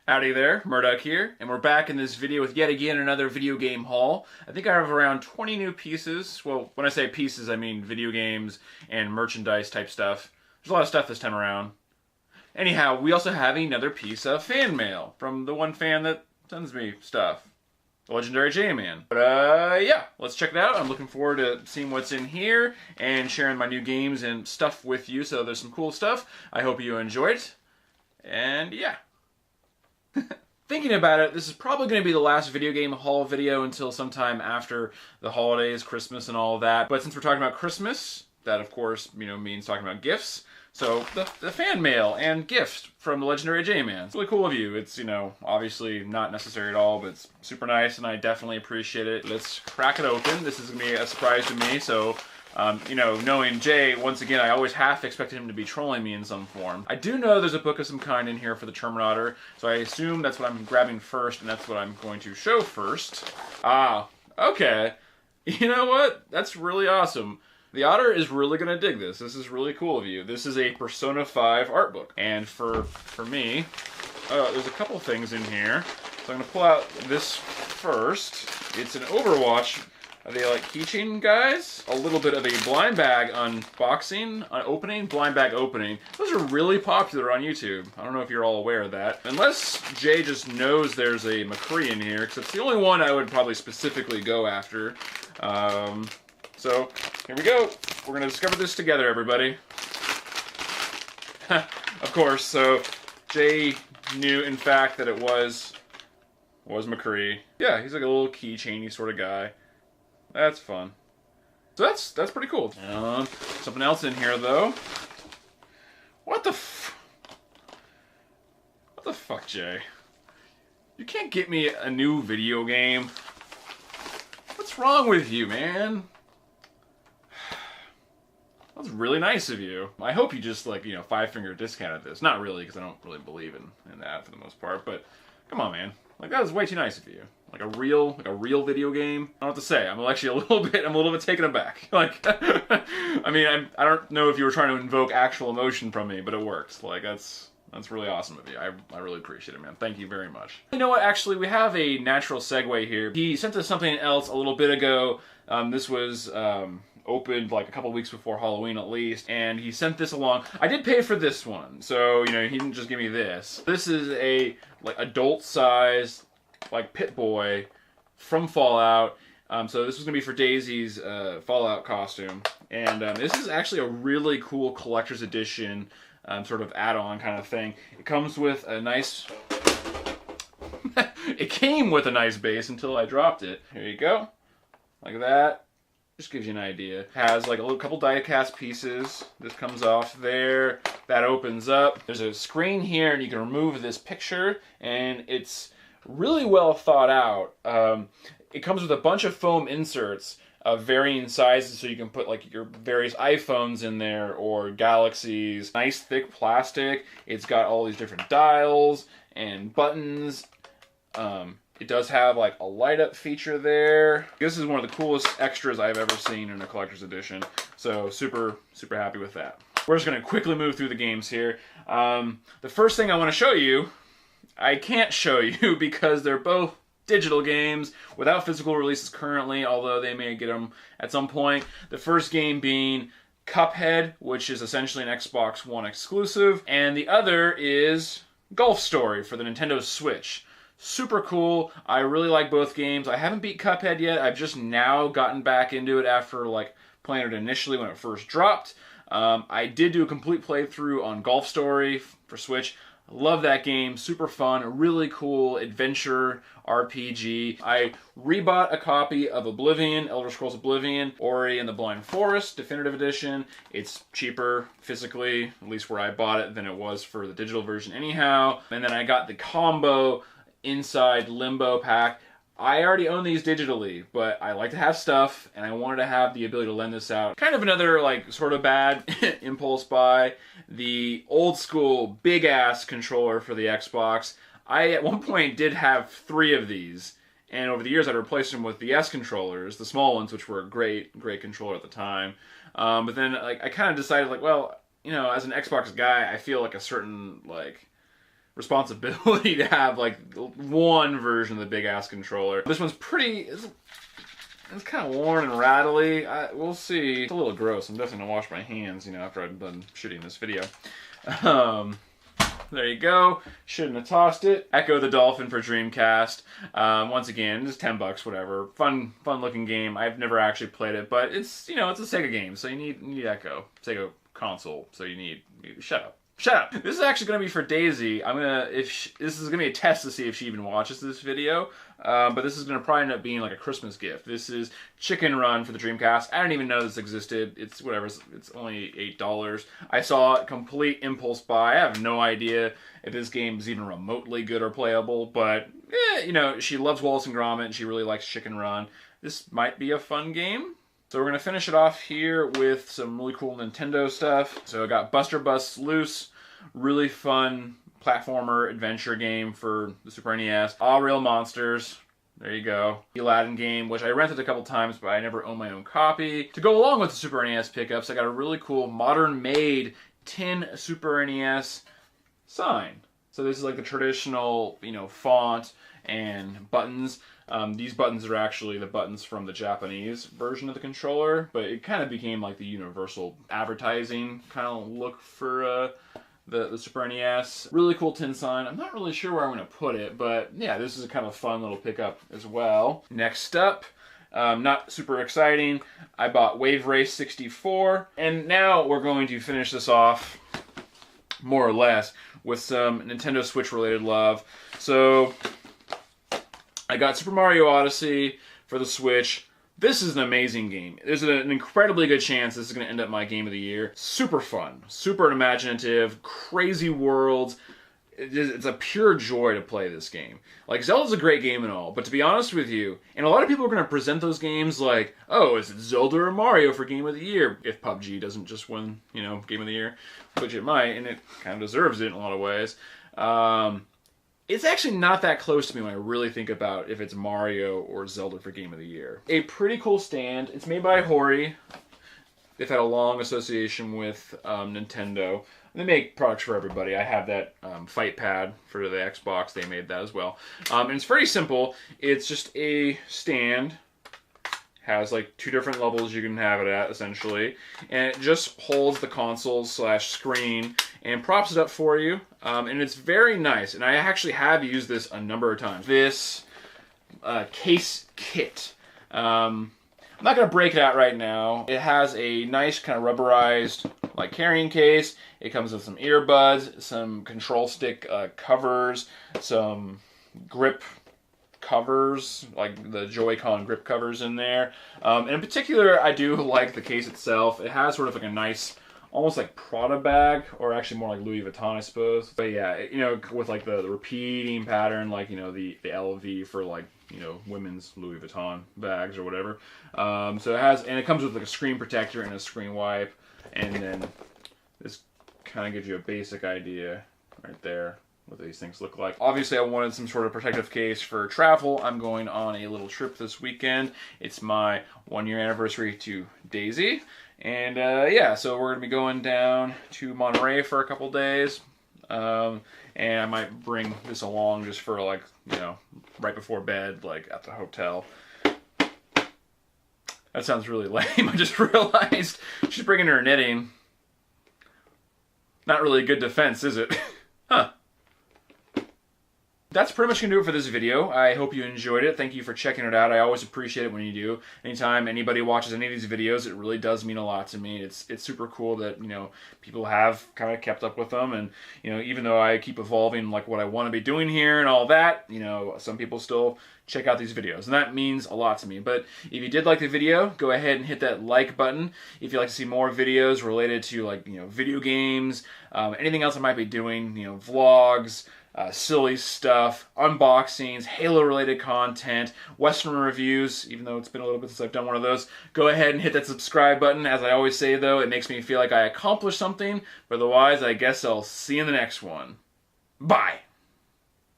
Howdy there, Murdoch here, and we're back in this video with yet again another video game haul. I think I have around 20 new pieces. Well, when I say pieces, I mean video games and merchandise type stuff. There's a lot of stuff this time around. Anyhow, we also have another piece of fan mail from the one fan that sends me stuff. The legendary J-Man. But yeah, let's check it out. I'm looking forward to seeing what's in here and sharing my new games and stuff with you, so there's some cool stuff. I hope you enjoy it. And yeah. Thinking about it, this is probably going to be the last video game haul video until sometime after the holidays, Christmas and all of that. But since we're talking about Christmas, that of course, means talking about gifts. So the fan mail and gifts from the legendary J-Man. It's really cool of you. It's, obviously not necessary at all, but it's super nice and I definitely appreciate it. Let's crack it open. This is going to be a surprise to me, so knowing Jay, once again, I always half expected him to be trolling me in some form. I do know there's a book of some kind in here for the Terminator, so I assume that's what I'm grabbing first, and that's what I'm going to show first. Ah, okay. You know what? That's really awesome. The Otter is really going to dig this. This is really cool of you. This is a Persona 5 art book. And for me, there's a couple things in here. So I'm going to pull out this first. It's an Overwatch. Are they like keychain guys? A little bit of a blind bag unboxing, blind bag opening. Those are really popular on YouTube. I don't know if you're all aware of that. Unless Jay just knows there's a McCree in here, because it's the only one I would probably specifically go after. So, here we go. We're gonna discover this together, everybody. Of course, so Jay knew, in fact, that it was McCree. Yeah, he's like a little keychainy sort of guy. That's fun. So that's pretty cool. Something else in here though. What the fuck, Jay? You can't get me a new video game. What's wrong with you, man? That's really nice of you. I hope you just five-finger discounted this. Not really, because I don't really believe in that for the most part. But come on, man. That was way too nice of you. Like a real video game. I don't know what to say. I'm actually a little bit taken aback. I mean, I don't know if you were trying to invoke actual emotion from me, but it worked. That's really awesome of you. I really appreciate it, man. Thank you very much. You know what? Actually, we have a natural segue here. He sent us something else a little bit ago. This was opened like a couple weeks before Halloween at least, and he sent this along. I did pay for this one, so he didn't just give me this. This is a adult size Pit-Boy from Fallout. So this was gonna be for Daisy's Fallout costume, and this is actually a really cool collector's edition sort of add-on kind of thing. It comes with a nice it came with a nice base until I dropped it. Here you go, like that. Just gives you an idea. Has like a couple die-cast pieces. This comes off there. That opens up. There's a screen here, and you can remove this picture, and it's really well thought out. It comes with a bunch of foam inserts of varying sizes, so you can put your various iPhones in there or Galaxies. Nice thick plastic. It's got all these different dials and buttons. It does have a light up feature there. This is one of the coolest extras I've ever seen in a collector's edition. So super happy with that. We're just going to quickly move through the games here. The first thing I want to show you, I can't show you because they're both digital games without physical releases currently, although they may get them at some point. The first game being Cuphead, which is essentially an Xbox One exclusive, and the other is Golf Story for the Nintendo Switch. Super cool. I really like both games. I haven't beat Cuphead yet. I've just now gotten back into it after playing it initially when it first dropped. I did do a complete playthrough on Golf Story for Switch. I love that game. Super fun. A really cool adventure RPG. I rebought a copy of Oblivion, Elder Scrolls Oblivion, Ori and the Blind Forest Definitive Edition. It's cheaper physically, at least where I bought it, than it was for the digital version anyhow. And then I got the combo Inside Limbo pack. I already own these digitally, but I like to have stuff, and I wanted to have the ability to lend this out. Kind of another, sort of bad impulse buy. The old school big-ass controller for the Xbox. I, at one point, did have 3 of these, and over the years, I'd replaced them with the S controllers, the small ones, which were a great controller at the time. But then, I kind of decided, well, as an Xbox guy, I feel a certain, responsibility to have like one version of the big ass controller. This one's pretty. It's kind of worn and rattly. We'll see. It's a little gross. I'm definitely gonna wash my hands, you know, after I'm done shooting this video. There you go. Shouldn't have tossed it. Echo the Dolphin for Dreamcast. Once again, just $10, whatever. Fun looking game. I've never actually played it, but it's, you know, it's a Sega game, so you need Echo. Sega console, so you need. Shut up. Shut up! This is actually going to be for Daisy. This is going to be a test to see if she even watches this video. But this is going to probably end up being like a Christmas gift. This is Chicken Run for the Dreamcast. I didn't even know this existed. It's whatever. It's only $8. I saw it, complete impulse buy. I have no idea if this game is even remotely good or playable. But, you know, she loves Wallace and Gromit and she really likes Chicken Run. This might be a fun game. So we're going to finish it off here with some really cool Nintendo stuff. So I got Buster Bust Loose, really fun platformer adventure game for the Super NES. All Real Monsters, there you go. The Aladdin game, which I rented a couple times, but I never owned my own copy. To go along with the Super NES pickups, I got a really cool modern-made tin Super NES sign. So this is like the traditional, you know, font and buttons. These buttons are actually the buttons from the Japanese version of the controller, but it kind of became like the universal advertising kind of look for the Super NES. Really cool tin sign. I'm not really sure where I'm going to put it, but yeah, this is a kind of fun little pickup as well. Next up, not super exciting, I bought Wave Race 64, and now we're going to finish this off, more or less, with some Nintendo Switch related love. So I got Super Mario Odyssey for the Switch. This is an amazing game. There's an incredibly good chance this is going to end up my game of the year. Super fun, super imaginative, crazy worlds. It's a pure joy to play this game. Like, Zelda's a great game and all, but to be honest with you, and a lot of people are going to present those games like, oh, is it Zelda or Mario for Game of the Year? If PUBG doesn't just win, you know, Game of the Year, which it might, and it kind of deserves it in a lot of ways. It's actually not that close to me when I really think about if it's Mario or Zelda for Game of the Year. A pretty cool stand. It's made by Hori. They've had a long association with Nintendo. They make products for everybody. I have that fight pad for the Xbox. They made that as well. And it's very simple. It's just a stand. Has like 2 different levels you can have it at, essentially. And it just holds the console / screen and props it up for you. And it's very nice. And I actually have used this a number of times. This case kit. I'm not going to break it out right now. It has a nice kind of rubberized like carrying case. It comes with some earbuds, some control stick covers, some grip covers, like the Joy-Con grip covers in there. And in particular, I do like the case itself. It has sort of like a nice, almost like Prada bag, or actually more like Louis Vuitton, I suppose. But yeah, you know, with like the repeating pattern, like, you know, the LV for like, you know, women's Louis Vuitton bags or whatever. So it has, and it comes with like a screen protector and a screen wipe. And then this kind of gives you a basic idea right there what these things look like. Obviously, I wanted some sort of protective case for travel. I'm going on a little trip this weekend. It's my 1-year anniversary to Daisy. And yeah, so we're going to be going down to Monterey for a couple days. And I might bring this along just for, like, you know, right before bed, like at the hotel. That sounds really lame. I just realized she's bringing her knitting. Not really a good defense, is it? Huh. That's pretty much going to do it for this video. I hope you enjoyed it. Thank you for checking it out. I always appreciate it when you do. Anytime anybody watches any of these videos, it really does mean a lot to me. It's super cool that, you know, people have kind of kept up with them. And, you know, even though I keep evolving like what I want to be doing here and all that, you know, some people still check out these videos. And that means a lot to me. But if you did like the video, go ahead and hit that like button. If you'd like to see more videos related to, like, you know, video games, anything else I might be doing, you know, vlogs, silly stuff, unboxings, Halo-related content, Western reviews, even though it's been a little bit since I've done one of those, go ahead and hit that subscribe button. As I always say, though, it makes me feel like I accomplished something. But otherwise, I guess I'll see you in the next one. Bye!